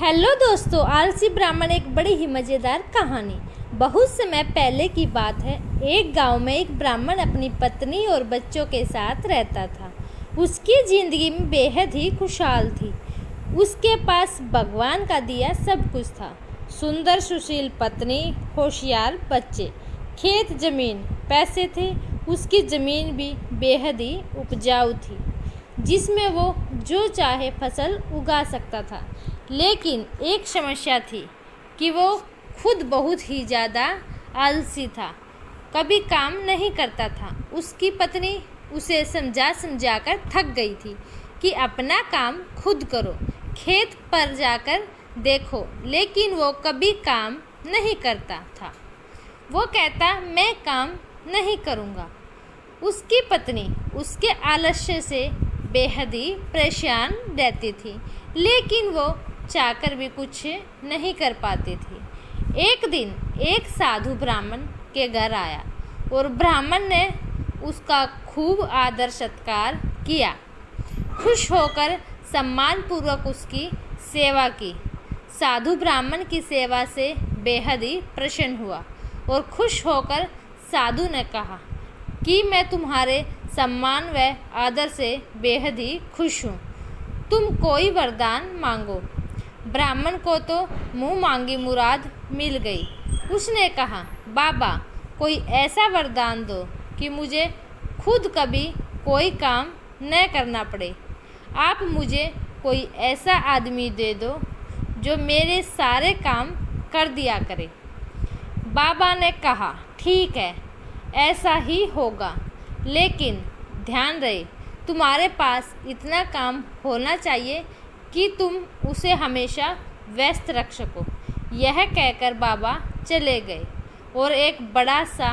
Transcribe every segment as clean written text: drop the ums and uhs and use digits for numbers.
Hello दोस्तों, आलसी ब्राह्मण एक बड़ी ही मज़ेदार कहानी। बहुत समय पहले की बात है। एक गांव में एक ब्राह्मण अपनी पत्नी और बच्चों के साथ रहता था। उसकी ज़िंदगी में बेहद ही खुशहाल थी। उसके पास भगवान का दिया सब कुछ था। सुंदर सुशील पत्नी, होशियार बच्चे, खेत जमीन, पैसे थे। उसकी ज़मीन भी बेहद ही उपजाऊ थी, जिसमें वो जो चाहे फसल उगा सकता था। लेकिन एक समस्या थी कि वो खुद बहुत ही ज़्यादा आलसी था, कभी काम नहीं करता था। उसकी पत्नी उसे समझा कर थक गई थी कि अपना काम खुद करो, खेत पर जाकर देखो, लेकिन वो कभी काम नहीं करता था। वो कहता, मैं काम नहीं करूँगा। उसकी पत्नी उसके आलस्य से बेहद ही परेशान रहती थी, लेकिन वो चाहकर भी कुछ नहीं कर पाती थी। एक दिन एक साधु ब्राह्मण के घर आया और ब्राह्मण ने उसका खूब आदर सत्कार किया। खुश होकर सम्मानपूर्वक उसकी सेवा की। साधु ब्राह्मण की सेवा से बेहद ही प्रसन्न हुआ और खुश होकर साधु ने कहा कि मैं तुम्हारे सम्मान व आदर से बेहद ही खुश हूँ। तुम कोई वरदान मांगो। ब्राह्मण को तो मुँह मांगी मुराद मिल गई। उसने कहा, बाबा, कोई ऐसा वरदान दो कि मुझे खुद कभी कोई काम न करना पड़े। आप मुझे कोई ऐसा आदमी दे दो जो मेरे सारे काम कर दिया करे। बाबा ने कहा, ठीक है, ऐसा ही होगा, लेकिन ध्यान रहे तुम्हारे पास इतना काम होना चाहिए कि तुम उसे हमेशा व्यस्त रख सको। यह कहकर बाबा चले गए और एक बड़ा सा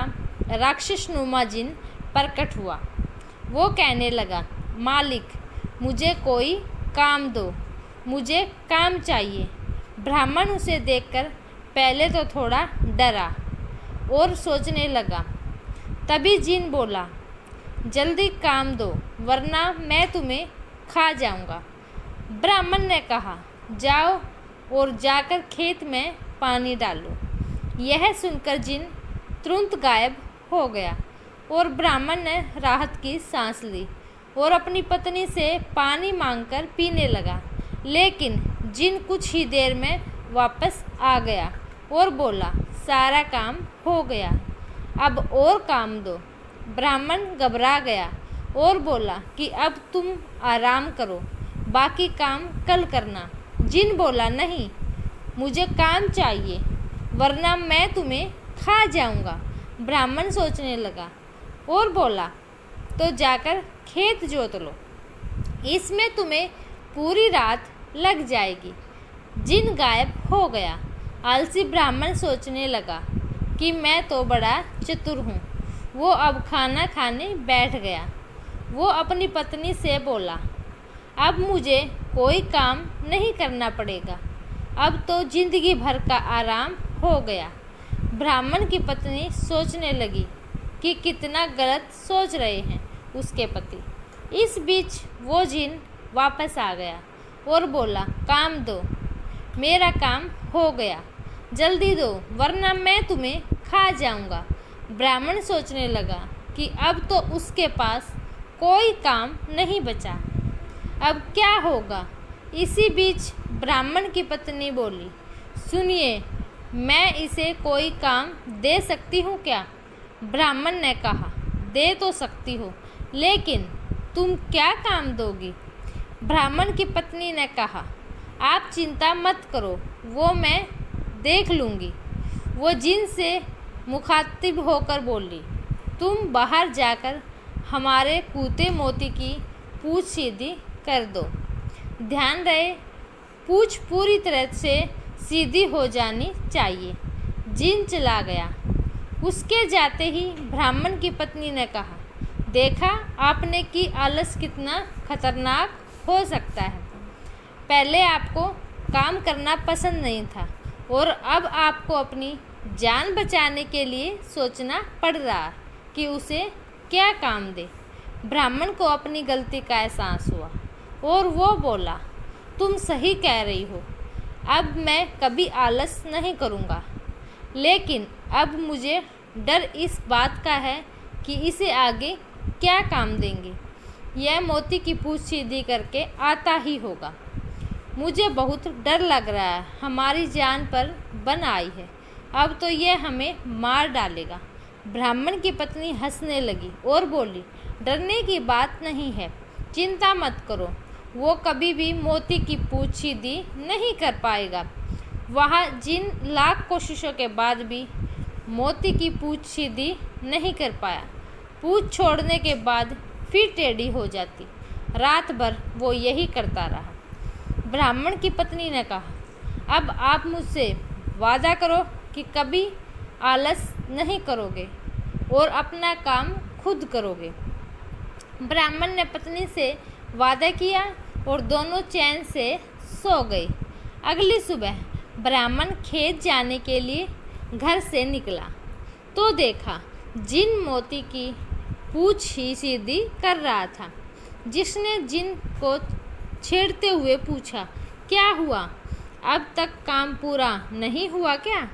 राक्षसनुमा जिन प्रकट हुआ। वो कहने लगा, मालिक, मुझे कोई काम दो, मुझे काम चाहिए। ब्राह्मण उसे देखकर पहले तो थोड़ा डरा और सोचने लगा। तभी जिन बोला, जल्दी काम दो, वरना मैं तुम्हें खा जाऊंगा। ब्राह्मण ने कहा, जाओ और जाकर खेत में पानी डालो। यह सुनकर जिन तुरंत गायब हो गया और ब्राह्मण ने राहत की सांस ली और अपनी पत्नी से पानी मांगकर पीने लगा। लेकिन जिन कुछ ही देर में वापस आ गया और बोला, सारा काम हो गया, अब और काम दो। ब्राह्मण घबरा गया और बोला कि अब तुम आराम करो, बाकी काम कल करना। जिन बोला, नहीं, मुझे काम चाहिए, वरना मैं तुम्हें खा जाऊंगा। ब्राह्मण सोचने लगा और बोला, तो जाकर खेत जोत लो, इसमें तुम्हें पूरी रात लग जाएगी। जिन गायब हो गया। आलसी ब्राह्मण सोचने लगा कि मैं तो बड़ा चतुर हूँ। वो अब खाना खाने बैठ गया। वो अपनी पत्नी से बोला, अब मुझे कोई काम नहीं करना पड़ेगा, अब तो जिंदगी भर का आराम हो गया। ब्राह्मण की पत्नी सोचने लगी कि कितना गलत सोच रहे हैं उसके पति। इस बीच वो जिन वापस आ गया और बोला, काम दो, मेरा काम हो गया, जल्दी दो, वरना मैं तुम्हें खा जाऊंगा। ब्राह्मण सोचने लगा कि अब तो उसके पास कोई काम नहीं बचा, अब क्या होगा। इसी बीच ब्राह्मण की पत्नी बोली, सुनिए, मैं इसे कोई काम दे सकती हूँ क्या? ब्राह्मण ने कहा, दे तो सकती हो, लेकिन तुम क्या काम दोगी? ब्राह्मण की पत्नी ने कहा, आप चिंता मत करो, वो मैं देख लूँगी। वो जिन से मुखातिब होकर बोली, तुम बाहर जाकर हमारे कूते मोती की पूँछ सीधी कर दो। ध्यान रहे, पूँछ पूरी तरह से सीधी हो जानी चाहिए। जिन चला गया। उसके जाते ही ब्राह्मण की पत्नी ने कहा, देखा आपने कि आलस कितना खतरनाक हो सकता है। पहले आपको काम करना पसंद नहीं था और अब आपको अपनी जान बचाने के लिए सोचना पड़ रहा कि उसे क्या काम दे। ब्राह्मण को अपनी गलती का एहसास हुआ और वो बोला, तुम सही कह रही हो, अब मैं कभी आलस नहीं करूँगा। लेकिन अब मुझे डर इस बात का है कि इसे आगे क्या काम देंगे। यह मोती की पूंछ सीधी करके आता ही होगा। मुझे बहुत डर लग रहा है, हमारी जान पर बन आई है। अब तो यह हमें मार डालेगा। ब्राह्मण की पत्नी हंसने लगी और बोली, डरने की बात नहीं है, चिंता मत करो। वो कभी भी मोती की पूंछ सीधी नहीं कर पाएगा। वह जिन लाख कोशिशों के बाद भी मोती की पूंछ सीधी नहीं कर पाया। पूंछ छोड़ने के बाद फिर टेढ़ी हो जाती। रात भर वो यही करता रहा। ब्राह्मण की पत्नी ने कहा, अब आप मुझसे वादा करो कि कभी आलस नहीं करोगे और अपना काम खुद करोगे। ब्राह्मण ने पत्नी से वादा किया और दोनों चैन से सो गए। अगली सुबह ब्राह्मण खेत जाने के लिए घर से निकला तो देखा जिन मोती की पूंछ ही सीधी कर रहा था। जिसने जिन को छेड़ते हुए पूछा, क्या हुआ, अब तक काम पूरा नहीं हुआ क्या?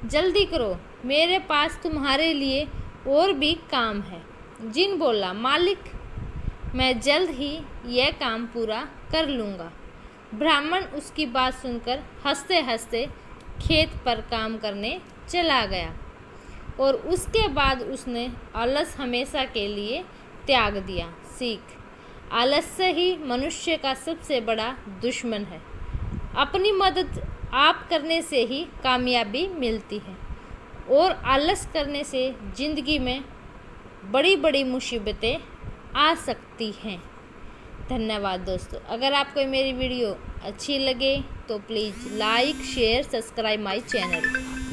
जल्दी करो, मेरे पास तुम्हारे लिए और भी काम है। जिन बोला, मालिक मैं जल्द ही यह काम पूरा कर लूँगा। ब्राह्मण उसकी बात सुनकर हंसते हंसते खेत पर काम करने चला गया और उसके बाद उसने आलस हमेशा के लिए त्याग दिया। सीख, आलस्य ही मनुष्य का सबसे बड़ा दुश्मन है। अपनी मदद आप करने से ही कामयाबी मिलती है और आलस करने से ज़िंदगी में बड़ी बड़ी मुसीबतें आ सकती हैं। धन्यवाद दोस्तों। अगर आपको मेरी वीडियो अच्छी लगे तो please like share subscribe my channel.